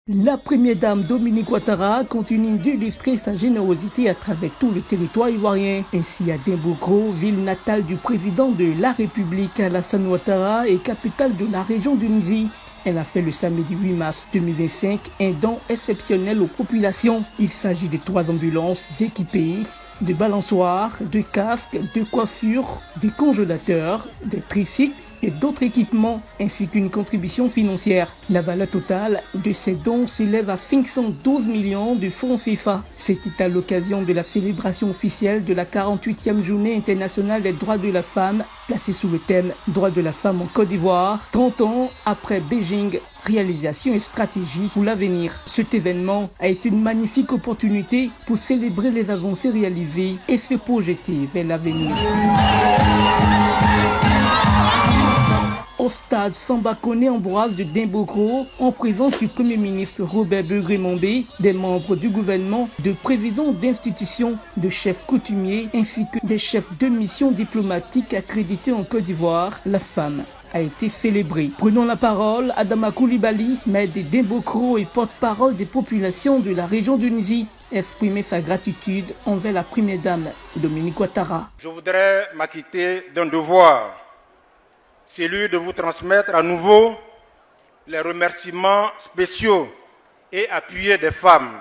La première dame Dominique Ouattara continue d'illustrer sa générosité à travers tout le territoire ivoirien. Ainsi à Denbokro, ville natale du président de la République Alassane Ouattara et capitale de la région du Nizi. Elle a fait le samedi 8 mars 2025 un don exceptionnel aux populations. Il s'agit de 3 ambulances équipées de balançoires, de casques, de coiffures, de congélateurs, de tricycles et d'autres équipements, ainsi qu'une contribution financière. La valeur totale de ces dons s'élève à 512 millions de francs CFA. C'était à l'occasion de la célébration officielle de la 48e journée internationale des droits de la femme, placée sous le thème « Droits de la femme en Côte d'Ivoire », 30 ans après Beijing, réalisation et stratégie pour l'avenir. Cet événement a été une magnifique opportunité pour célébrer les avancées réalisées et se projeter vers l'avenir. Au stade Samba-Koné Ambroise de Denbokro, en présence du Premier ministre Robert Begré-Mombé, des membres du gouvernement, de présidents d'institutions, de chefs coutumiers, ainsi que des chefs de mission diplomatique accrédités en Côte d'Ivoire, la femme a été célébrée. Prenons la parole, Adama Koulibaly, maire de Denbokro et porte-parole des populations de la région du Nizi, exprimer sa gratitude envers la première dame, Dominique Ouattara. Je voudrais m'acquitter d'un devoir, celui de vous transmettre à nouveau les remerciements spéciaux et appuyés des femmes.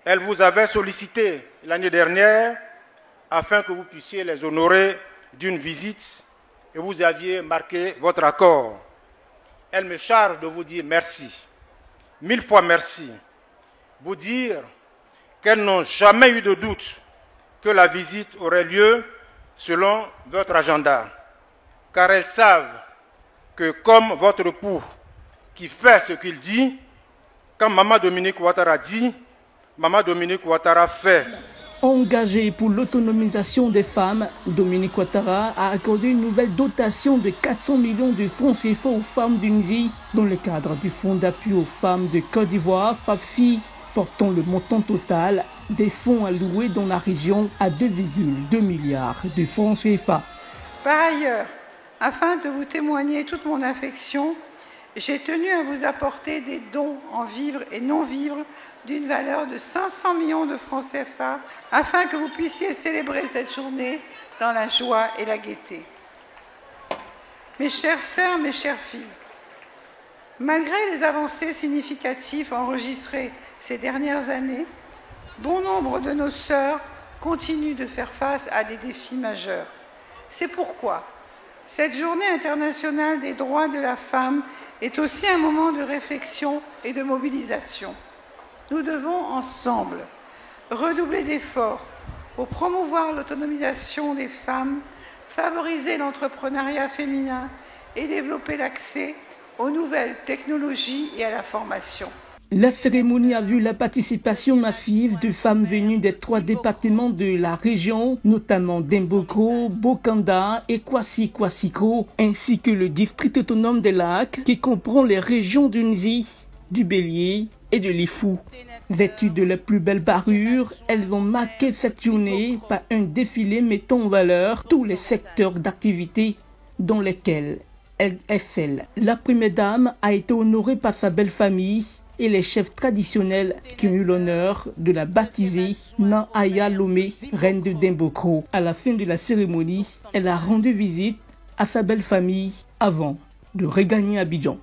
Elles vous avaient sollicité l'année dernière afin que vous puissiez les honorer d'une visite et vous aviez marqué votre accord. Elles me chargent de vous dire merci, 1000 fois merci, vous dire qu'elles n'ont jamais eu de doute que la visite aurait lieu selon votre agenda. Car elles savent que comme votre époux qui fait ce qu'il dit, quand Maman Dominique Ouattara dit, Maman Dominique Ouattara fait. Engagée pour l'autonomisation des femmes, Dominique Ouattara a accordé une nouvelle dotation de 400 millions de francs CFA aux femmes du Nizi dans le cadre du Fonds d'appui aux femmes de Côte d'Ivoire, FAPFI, portant le montant total des fonds alloués dans la région à 2,2 milliards de francs CFA. Par ailleurs, afin de vous témoigner toute mon affection, j'ai tenu à vous apporter des dons en vivres et non-vivres d'une valeur de 500 millions de francs CFA afin que vous puissiez célébrer cette journée dans la joie et la gaieté. Mes chères sœurs, mes chères filles, malgré les avancées significatives enregistrées ces dernières années, bon nombre de nos sœurs continuent de faire face à des défis majeurs. C'est pourquoi cette journée internationale des droits de la femme est aussi un moment de réflexion et de mobilisation. Nous devons ensemble redoubler d'efforts pour promouvoir l'autonomisation des femmes, favoriser l'entrepreneuriat féminin et développer l'accès aux nouvelles technologies et à la formation. La cérémonie a vu la participation massive de femmes venues des 3 départements de la région, notamment Denbokro, Bokanda et Kwasi-Kwasiko, ainsi que le district autonome des Lacs, qui comprend les régions du Nizi, du Bélier et de l'Ifou. Vêtues de la plus belle parure, elles ont marqué cette journée par un défilé mettant en valeur tous les secteurs d'activité dans lesquels elles excellent. La première dame a été honorée par sa belle famille et les chefs traditionnels qui ont eu l'honneur de la baptiser Nahaya Lomé, reine de Denbokro. À la fin de la cérémonie, elle a rendu visite à sa belle famille avant de regagner Abidjan.